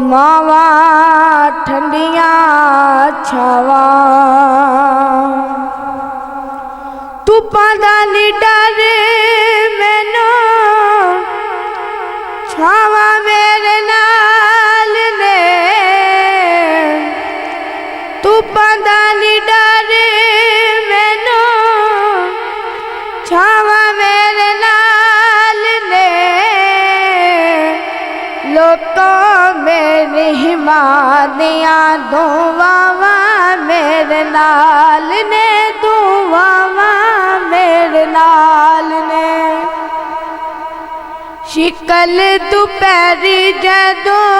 मावा ठंडिया छावा धुप्पां दा नी डर मैनू छावा मेरे नाल ने धुप्पां दा नी डर मैनू छावा मेरे नाल ने लोकों मेरी हिमादिया दुआवां मेरे नाल ने दुआवां मेरे नाल ने शिकल दोपहरी जदों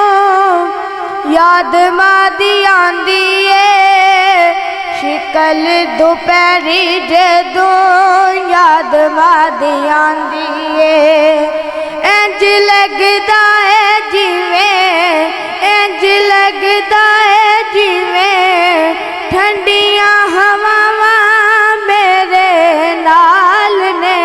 याद मादी आंदी है शिकल दोपहरी जदों याद मादी आंदी है इंज लगदा है जिवें इंज लगदा है जिवें ठंडियां हवावां मेरे नाल ने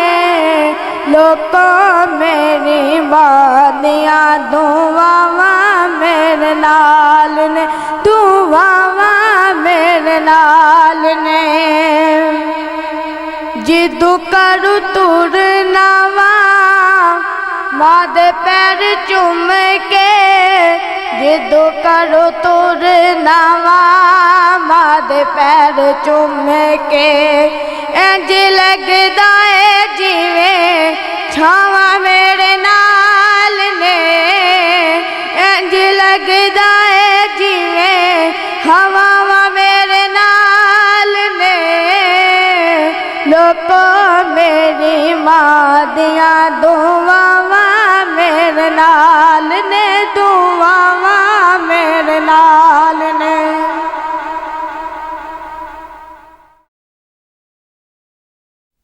लोकों मेरी बादियां दुआवां मेरे नाल ने दुआवां मेरे नाल ने जिदू करू तुरना वा मां दे पैर चूम के जिदू करू तुरना वा मां दे पैर चूम के इंज लगदा है जिवें छावा मेरे नाल ने इंज लगदा है जिवें हवावां मेरे नाल ने लोकों मेरी मां दियां दुआवां मेरे नाल ने दुआवां मेरे नाल ने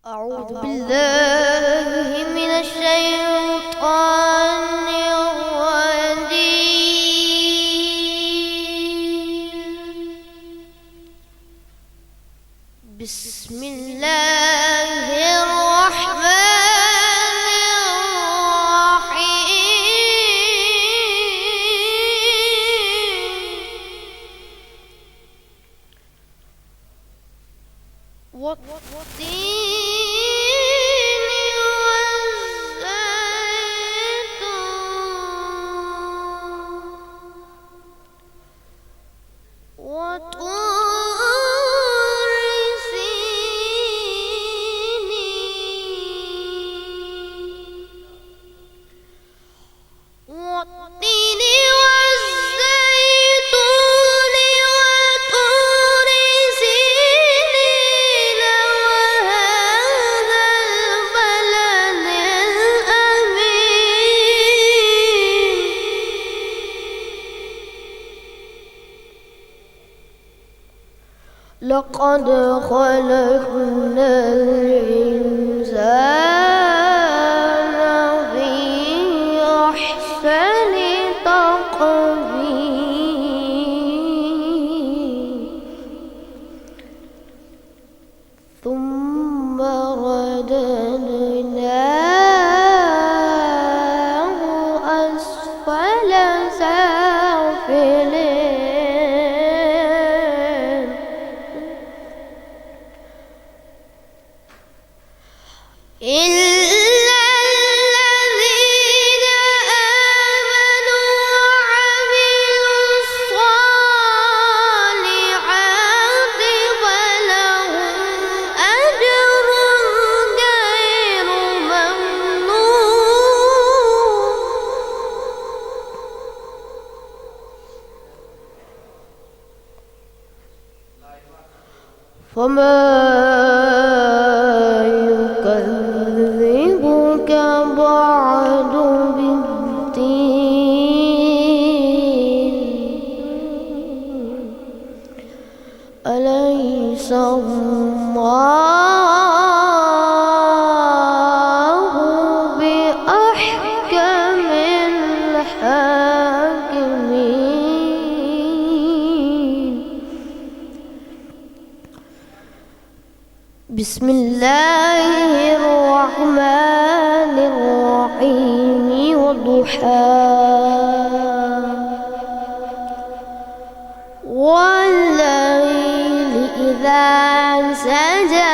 أعوذ بالله من الشيطان الرجيم بسم الله الرحمن الرحيم والتين والزيتون وطور سينين والتين والزيتون وطور سينين وهذا البلد الأمين لقد خلقنا الإنسان في أحسن تقويم ثم رددناه أسفل سافلين إلا الذين آمنوا وعملوا الصالحات فلهم أجر غير ممنون فما يكذبك بعد بالدين أليس الله بأحكم الحاكمين بسم الله الرحمن الرحيم والضحى سجى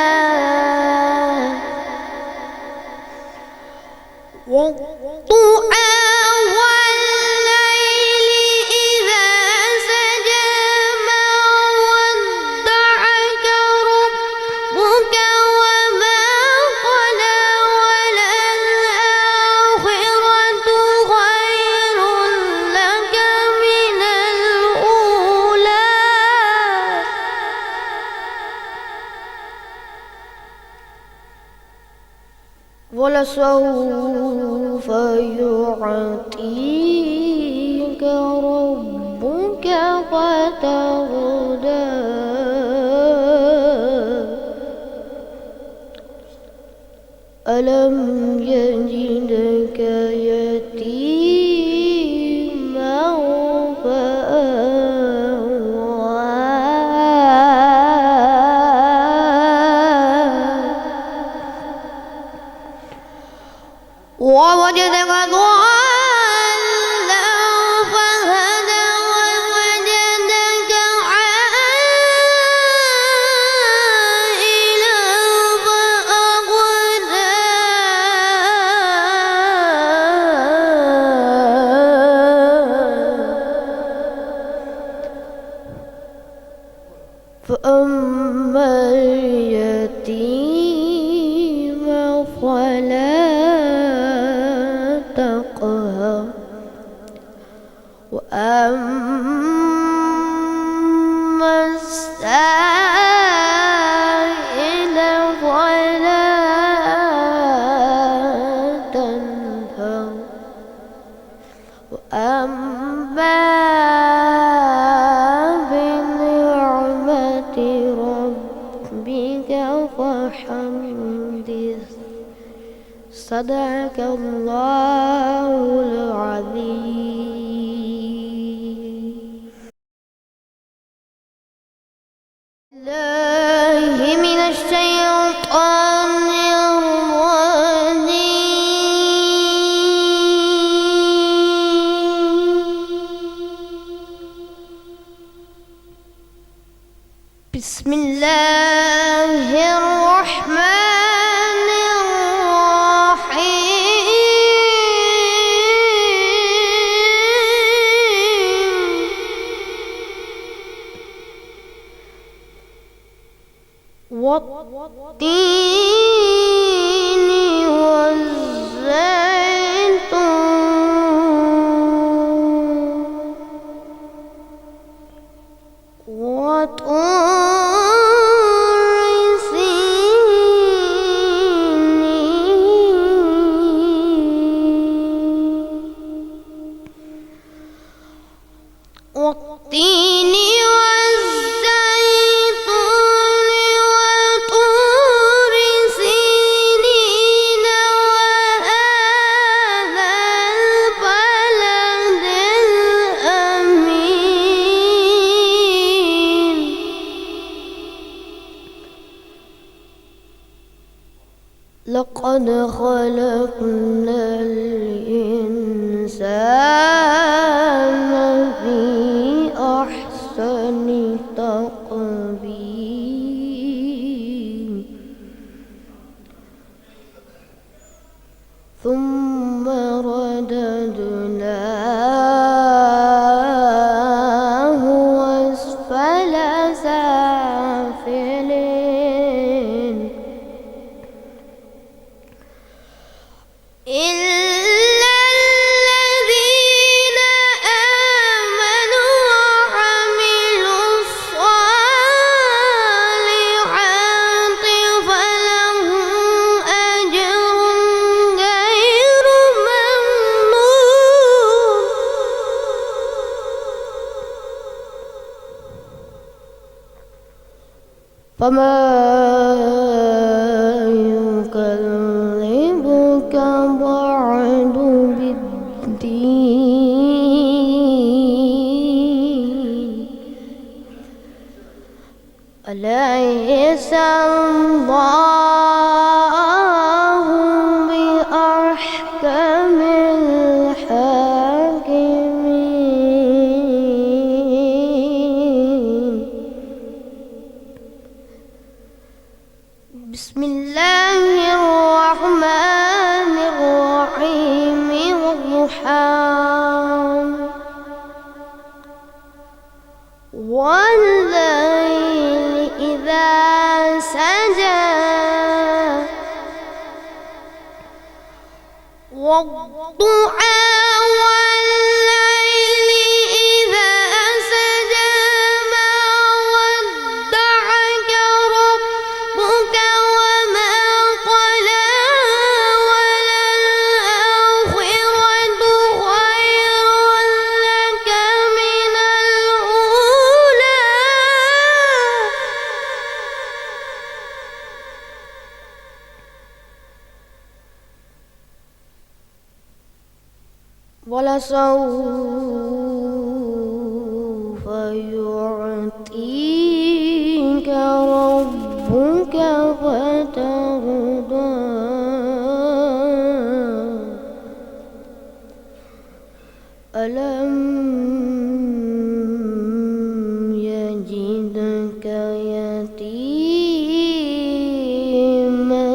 والضحى والليل إذا سجى ما ودعك ربك وما قلى وللآخرة خير لك من الأولى ولسوف يعطيك ربك فترضى ألم يجدك يتيما ووجدك ضالا فهدى ووجدك عائلا فأغنى فأما اليتيم فلا تقهر وأما السائل فلا تنهر وأما بنعمة ربك فحدث صدق الله العظيم. الله من الشيطان الرجيم. بسم الله الرحمن والتين والزيتون وطور سينين والتين لقد خلقنا الإنسان في أحسن تقويم ثم رددناه أسفل سافلين إلا الذين آمنوا وعملوا الصالحات فلهم أجر غير ممنون فما يكذبك بعد بالدين أليس الله بأحكم الحاكمين. والضحى والليل إذا سجى ما ودعك ربك وما قلى وللآخرة خير لك من الأولى ولسوف يعطيك ربك فترضى ألم يجدك يتيما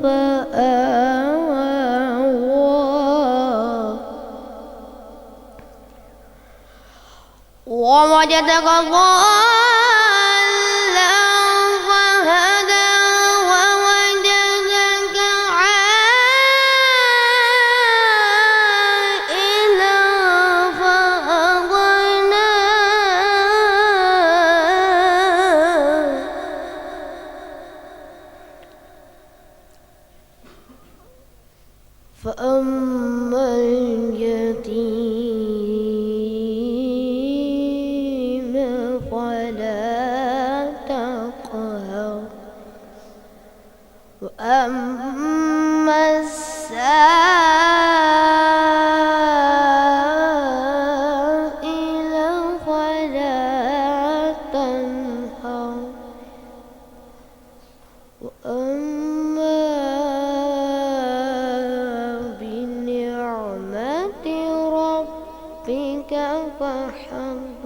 فآوى ووجدك ضالا فهدى ووجدك عائلا فأغنى فأما اليتيم فلا تقهر وأما السائل فلا تنهر وأما بنعمة ربك فحدث